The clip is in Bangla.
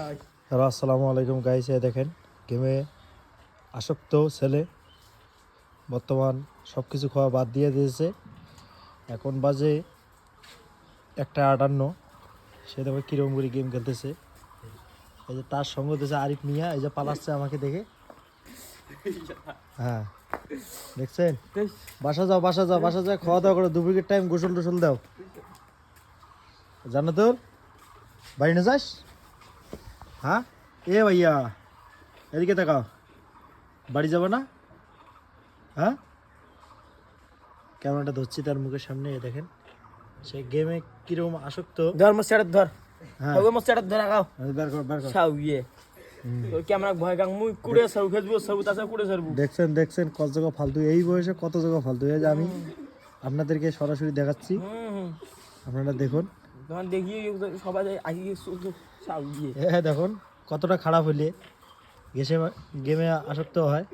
হ্যালো আসসালামু আলাইকুম গাইস, এই দেখেন গেমে আসক্ত ছেলে বর্তমান সব কিছু খাওয়া বাদ দিয়ে দিয়েছে। এখন বাজে 1:58। সে দেখো কিরম করে গেম খেলতেছে। এই যে তার সঙ্গ দিয়েছে আরিফ মিয়া, এই যে পালাচ্ছে আমাকে দেখে। হ্যাঁ দেখছেন, বাসা যাও বাসা যাও বাসা যাও, খাওয়া দাওয়া করো, দুপুরের টাইম গোসল টোসল দাও। জানো তোর বাড়ি না যাস? হ্যাঁ এ ভাইয়া এদিকে তাকাও, বাড়ি যাবো না? হ্যাঁ ক্যামেরাটা ধরছি তার মুখের সামনে, এই দেখেন সে গেমে কিরকম আসক্ত। ধর মস্টার ধর, হ্যাঁ ওই মস্টার ধর আগাও বের কর বের কর। সাউ ইয়ে ওই ক্যামেরা ভয় গাং মুই কুড়ে সাউ খেজবো সাউ তাসা কুড়ে সারবো। দেখছেন দেখছেন কত জায়গা ফালতু, এই বয়সে কত জায়গা ফালতু। এই যে আমি আপনাদেরকে সরাসরি দেখাচ্ছি, আপনারা দেখুন। তখন দেখি সবাই আসি সাউ ইয়ে হ্যাঁ দেখুন কতটা খারাপ হলে গেমে আসক্ত হয়।